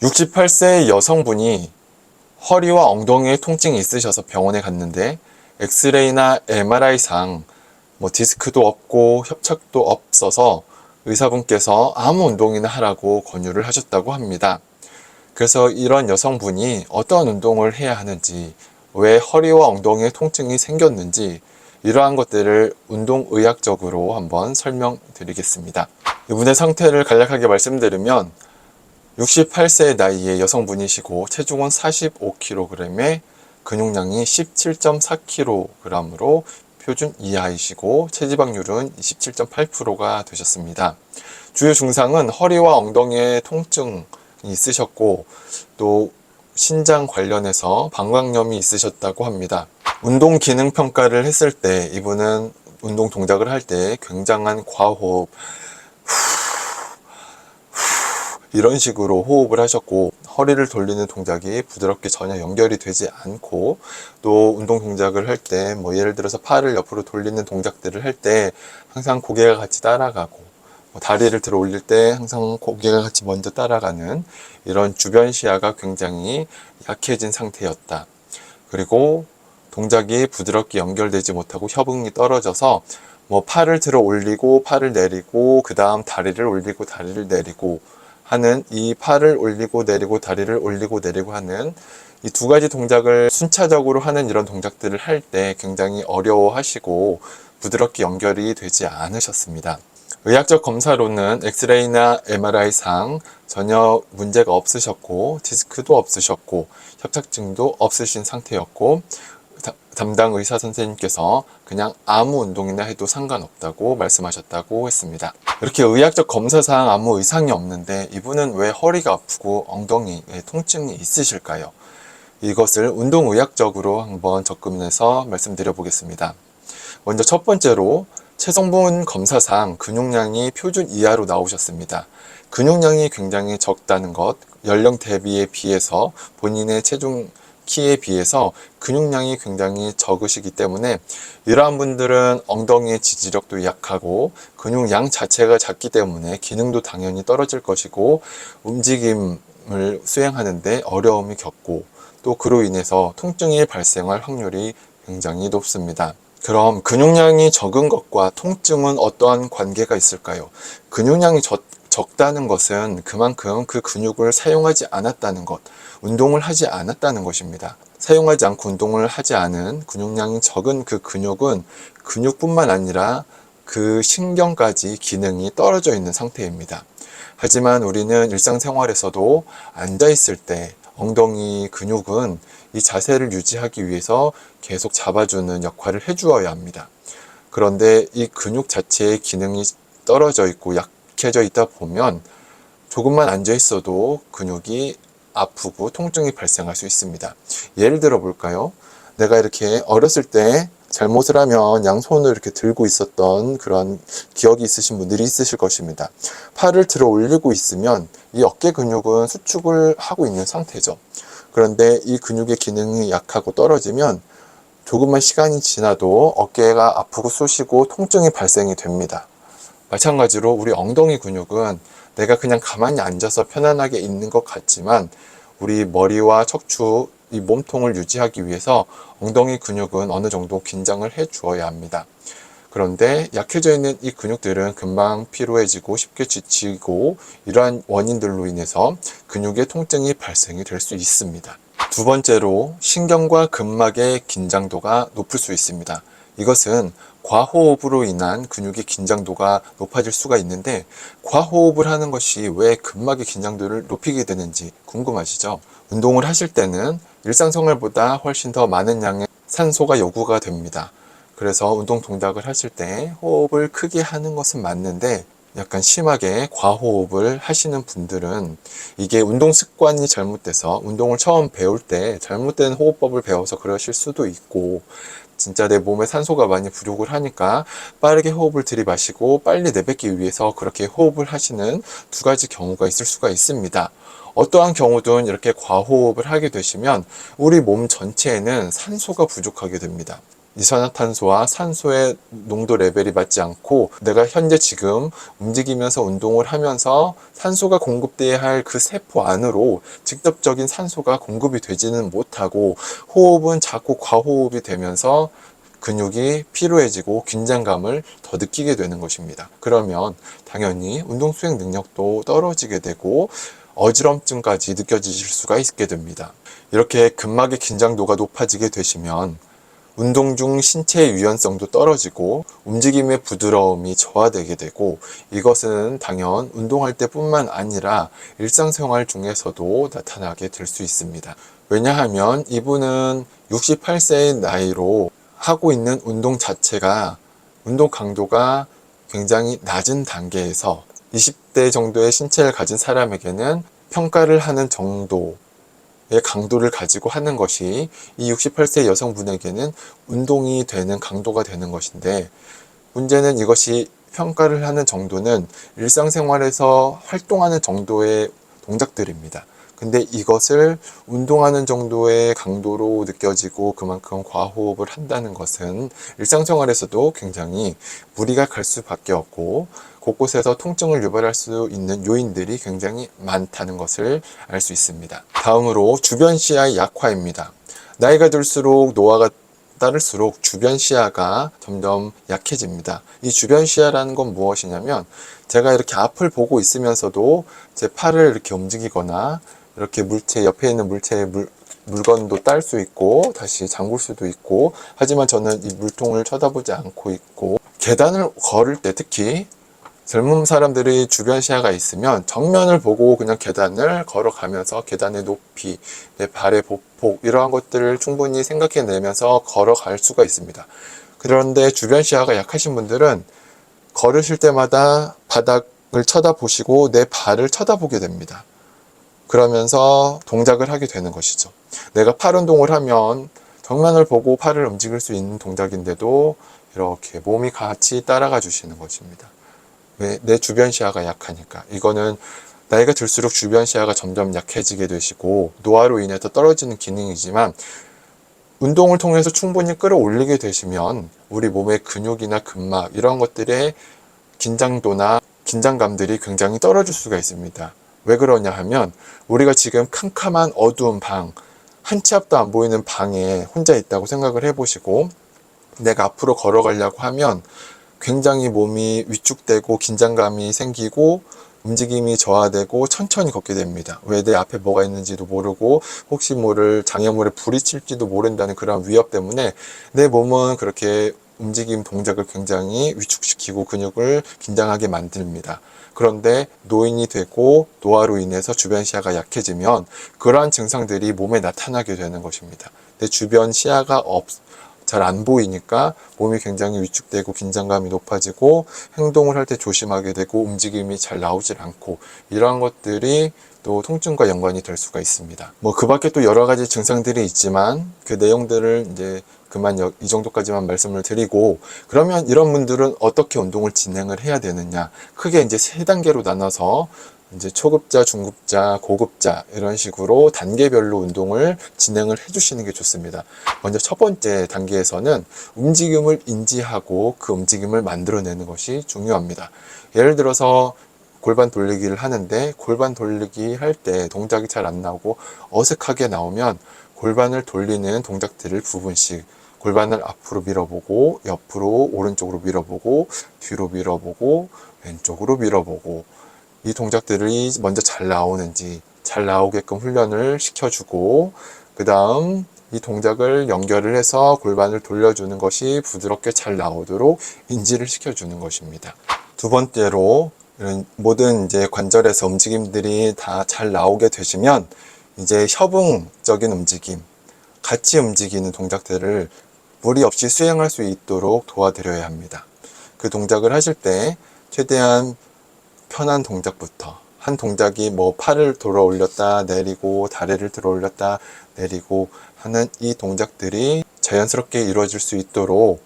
68세 여성분이 허리와 엉덩이에 통증이 있으셔서 병원에 갔는데 엑스레이나 MRI상 디스크도 없고 협착도 없어서 의사분께서 아무 운동이나 하라고 권유를 하셨다고 합니다. 그래서 이런 여성분이 어떤 운동을 해야 하는지, 왜 허리와 엉덩이에 통증이 생겼는지 이러한 것들을 운동의학적으로 한번 설명드리겠습니다. 이분의 상태를 간략하게 말씀드리면 68세의 나이의 여성분이시고 체중은 45kg에 근육량이 17.4kg으로 표준 이하이시고 체지방률은 27.8%가 되셨습니다. 주요 증상은 허리와 엉덩이에 통증이 있으셨고 또 신장 관련해서 방광염이 있으셨다고 합니다. 운동 기능 평가를 했을 때 이분은 운동 동작을 할 때 굉장한 과호흡, 이런 식으로 호흡을 하셨고 허리를 돌리는 동작이 부드럽게 전혀 연결이 되지 않고 또 운동 동작을 할 때 예를 들어서 팔을 옆으로 돌리는 동작들을 할 때 항상 고개가 같이 따라가고 다리를 들어 올릴 때 항상 고개가 같이 먼저 따라가는 이런 주변 시야가 굉장히 약해진 상태였다. 그리고 동작이 부드럽게 연결되지 못하고 협응이 떨어져서 팔을 들어 올리고 팔을 내리고 그 다음 다리를 올리고 다리를 내리고 하는 이 팔을 올리고 내리고 다리를 올리고 내리고 하는 이 두 가지 동작을 순차적으로 하는 이런 동작들을 할 때 굉장히 어려워하시고 부드럽게 연결이 되지 않으셨습니다. 의학적 검사로는 엑스레이나 MRI상 전혀 문제가 없으셨고 디스크도 없으셨고 협착증도 없으신 상태였고 담당 의사 선생님께서 그냥 아무 운동이나 해도 상관없다고 말씀하셨다고 했습니다. 이렇게 의학적 검사상 아무 이상이 없는데 이분은 왜 허리가 아프고 엉덩이에 통증이 있으실까요? 이것을 운동의학적으로 한번 접근해서 말씀드려 보겠습니다. 먼저 첫 번째로 체성분 검사상 근육량이 표준 이하로 나오셨습니다. 근육량이 굉장히 적다는 것, 연령 대비에 비해서 본인의 체중 키에 비해서 근육량이 굉장히 적으시기 때문에 이러한 분들은 엉덩이의 지지력도 약하고 근육량 자체가 작기 때문에 기능도 당연히 떨어질 것이고 움직임을 수행하는데 어려움이 겪고 또 그로 인해서 통증이 발생할 확률이 굉장히 높습니다. 그럼 근육량이 적은 것과 통증은 어떠한 관계가 있을까요? 근육량이 적다는 것은 그만큼 그 근육을 사용하지 않았다는 것, 운동을 하지 않았다는 것입니다. 사용하지 않고 운동을 하지 않은 근육량이 적은 그 근육은 근육뿐만 아니라 그 신경까지 기능이 떨어져 있는 상태입니다. 하지만 우리는 일상생활에서도 앉아있을 때 엉덩이 근육은 이 자세를 유지하기 위해서 계속 잡아주는 역할을 해주어야 합니다. 그런데 이 근육 자체의 기능이 떨어져 있고 약해져 있다 보면 조금만 앉아 있어도 근육이 아프고 통증이 발생할 수 있습니다. 예를 들어 볼까요? 내가 이렇게 어렸을 때 잘못을 하면 양손을 이렇게 들고 있었던 그런 기억이 있으신 분들이 있으실 것입니다. 팔을 들어 올리고 있으면 이 어깨 근육은 수축을 하고 있는 상태죠. 그런데 이 근육의 기능이 약하고 떨어지면 조금만 시간이 지나도 어깨가 아프고 쑤시고 통증이 발생이 됩니다. 마찬가지로 우리 엉덩이 근육은 내가 그냥 가만히 앉아서 편안하게 있는 것 같지만 우리 머리와 척추, 이 몸통을 유지하기 위해서 엉덩이 근육은 어느 정도 긴장을 해 주어야 합니다. 그런데 약해져 있는 이 근육들은 금방 피로해지고 쉽게 지치고 이러한 원인들로 인해서 근육의 통증이 발생이 될 수 있습니다. 두 번째로 신경과 근막의 긴장도가 높을 수 있습니다. 이것은 과호흡으로 인한 근육의 긴장도가 높아질 수가 있는데 과호흡을 하는 것이 왜 근막의 긴장도를 높이게 되는지 궁금하시죠? 운동을 하실 때는 일상생활보다 훨씬 더 많은 양의 산소가 요구가 됩니다. 그래서 운동 동작을 하실 때 호흡을 크게 하는 것은 맞는데 약간 심하게 과호흡을 하시는 분들은 이게 운동 습관이 잘못돼서 운동을 처음 배울 때 잘못된 호흡법을 배워서 그러실 수도 있고 진짜 내 몸에 산소가 많이 부족을 하니까 빠르게 호흡을 들이마시고 빨리 내뱉기 위해서 그렇게 호흡을 하시는 두 가지 경우가 있을 수가 있습니다. 어떠한 경우든 이렇게 과호흡을 하게 되시면 우리 몸 전체에는 산소가 부족하게 됩니다. 이산화탄소와 산소의 농도 레벨이 맞지 않고 내가 현재 지금 움직이면서 운동을 하면서 산소가 공급돼야 할 그 세포 안으로 직접적인 산소가 공급이 되지는 못하고 호흡은 자꾸 과호흡이 되면서 근육이 피로해지고 긴장감을 더 느끼게 되는 것입니다. 그러면 당연히 운동 수행 능력도 떨어지게 되고 어지럼증까지 느껴지실 수가 있게 됩니다. 이렇게 근막의 긴장도가 높아지게 되시면 운동 중 신체의 유연성도 떨어지고 움직임의 부드러움이 저하되게 되고, 이것은 당연 운동할 때뿐만 아니라 일상생활 중에서도 나타나게 될 수 있습니다. 왜냐하면 이분은 68세의 나이로 하고 있는 운동 자체가 운동 강도가 굉장히 낮은 단계에서 20대 정도의 신체를 가진 사람에게는 평가를 하는 정도 강도를 가지고 하는 것이 이 68세 여성분에게는 운동이 되는 강도가 되는 것인데, 문제는 이것이 평가를 하는 정도는 일상생활에서 활동하는 정도의 동작들입니다. 근데 이것을 운동하는 정도의 강도로 느껴지고 그만큼 과호흡을 한다는 것은 일상생활에서도 굉장히 무리가 갈 수밖에 없고 곳곳에서 통증을 유발할 수 있는 요인들이 굉장히 많다는 것을 알 수 있습니다. 다음으로 주변 시야의 약화입니다. 나이가 들수록 노화가 따를수록 주변 시야가 점점 약해집니다. 이 주변 시야라는 건 무엇이냐면, 제가 이렇게 앞을 보고 있으면서도 제 팔을 이렇게 움직이거나 이렇게 물체 옆에 있는 물건도 딸 수 있고 다시 잠글 수도 있고, 하지만 저는 이 물통을 쳐다보지 않고 있고, 계단을 걸을 때 특히 젊은 사람들이 주변 시야가 있으면 정면을 보고 그냥 계단을 걸어가면서 계단의 높이, 내 발의 보폭 이러한 것들을 충분히 생각해내면서 걸어갈 수가 있습니다. 그런데 주변 시야가 약하신 분들은 걸으실 때마다 바닥을 쳐다보시고 내 발을 쳐다보게 됩니다. 그러면서 동작을 하게 되는 것이죠. 내가 팔 운동을 하면 정면을 보고 팔을 움직일 수 있는 동작인데도 이렇게 몸이 같이 따라가 주시는 것입니다. 왜? 내 주변 시야가 약하니까. 이거는 나이가 들수록 주변 시야가 점점 약해지게 되시고 노화로 인해서 떨어지는 기능이지만, 운동을 통해서 충분히 끌어올리게 되시면 우리 몸의 근육이나 근막 이런 것들의 긴장도나 긴장감들이 굉장히 떨어질 수가 있습니다. 왜 그러냐 하면, 우리가 지금 캄캄한 어두운 방, 한 치 앞도 안 보이는 방에 혼자 있다고 생각을 해보시고, 내가 앞으로 걸어가려고 하면 굉장히 몸이 위축되고 긴장감이 생기고 움직임이 저하되고 천천히 걷게 됩니다. 왜? 내 앞에 뭐가 있는지도 모르고 혹시 모를 장애물에 불이 칠지도 모른다는 그런 위협 때문에 내 몸은 그렇게 움직임 동작을 굉장히 위축시키고 근육을 긴장하게 만듭니다. 그런데 노인이 되고 노화로 인해서 주변 시야가 약해지면 그러한 증상들이 몸에 나타나게 되는 것입니다. 내 주변 시야가 잘 안 보이니까 몸이 굉장히 위축되고 긴장감이 높아지고 행동을 할 때 조심하게 되고 움직임이 잘 나오질 않고, 이러한 것들이 또 통증과 연관이 될 수가 있습니다. 그 밖에 또 여러 가지 증상들이 있지만 그 내용들을 이제 그만 이 정도까지만 말씀을 드리고, 그러면 이런 분들은 어떻게 운동을 진행을 해야 되느냐, 크게 이제 세 단계로 나눠서 이제 초급자, 중급자, 고급자 이런 식으로 단계별로 운동을 진행을 해주시는 게 좋습니다. 먼저 첫 번째 단계에서는 움직임을 인지하고 그 움직임을 만들어내는 것이 중요합니다. 예를 들어서 골반 돌리기를 하는데 골반 돌리기 할 때 동작이 잘 안 나오고 어색하게 나오면 골반을 돌리는 동작들을 부분씩, 골반을 앞으로 밀어보고 옆으로 오른쪽으로 밀어보고 뒤로 밀어보고 왼쪽으로 밀어보고, 이 동작들이 먼저 잘 나오는지 잘 나오게끔 훈련을 시켜주고, 그 다음 이 동작을 연결을 해서 골반을 돌려주는 것이 부드럽게 잘 나오도록 인지를 시켜주는 것입니다. 두 번째로, 이런 모든 이제 관절에서 움직임들이 다 잘 나오게 되시면 이제 협응적인 움직임, 같이 움직이는 동작들을 무리 없이 수행할 수 있도록 도와드려야 합니다. 그 동작을 하실 때 최대한 편한 동작부터, 한 동작이 팔을 들어 올렸다 내리고 다리를 들어 올렸다 내리고 하는 이 동작들이 자연스럽게 이루어질 수 있도록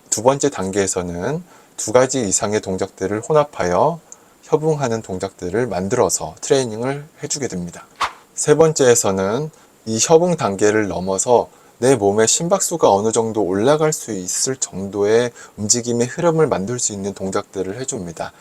두 번째 단계에서는 두 가지 이상의 동작들을 혼합하여 협응하는 동작들을 만들어서 트레이닝을 해주게 됩니다. 세 번째에서는 이 협응 단계를 넘어서 내 몸의 심박수가 어느 정도 올라갈 수 있을 정도의 움직임의 흐름을 만들 수 있는 동작들을 해줍니다.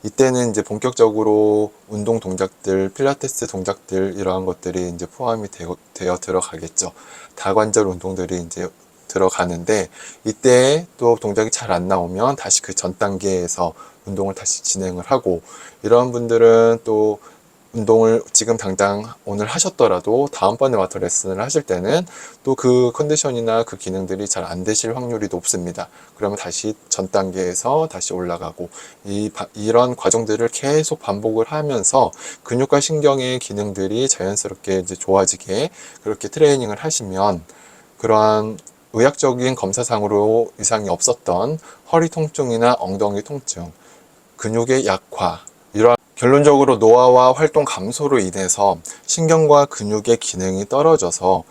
이때는 이제 본격적으로 운동 동작들, 필라테스 동작들 이러한 것들이 이제 포함이 되어 들어가겠죠. 다관절 운동들이 이제 들어가는데 이때 또 동작이 잘 안 나오면 다시 그 전 단계에서 운동을 다시 진행을 하고 이러한 분들은 또 운동을 지금 당장 오늘 하셨더라도 다음번에 와서 레슨을 하실 때는 또 그 컨디션이나 그 기능들이 잘 안 되실 확률이 높습니다. 그러면 다시 전 단계에서 다시 올라가고 이런 과정들을 계속 반복을 하면서 근육과 신경의 기능들이 자연스럽게 이제 좋아지게 그렇게 트레이닝을 하시면 그러한 의학적인 검사상으로 이상이 없었던 허리 통증이나 엉덩이 통증, 근육의 약화, 이러한 결론적으로 노화와 활동 감소로 인해서 신경과 근육의 기능이 떨어져서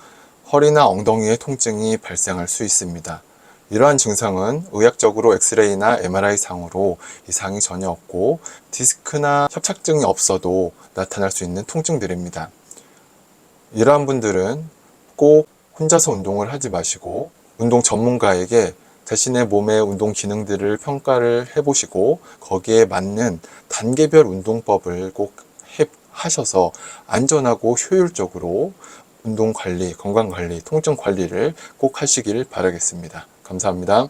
허리나 엉덩이의 통증이 발생할 수 있습니다. 이러한 증상은 의학적으로 엑스레이나 MRI 상으로 이상이 전혀 없고 디스크나 협착증이 없어도 나타날 수 있는 통증들입니다. 이러한 분들은 꼭 혼자서 운동을 하지 마시고 운동 전문가에게 자신의 몸의 운동 기능들을 평가를 해보시고 거기에 맞는 단계별 운동법을 꼭 하셔서 안전하고 효율적으로 운동 관리, 건강 관리, 통증 관리를 꼭 하시길 바라겠습니다. 감사합니다.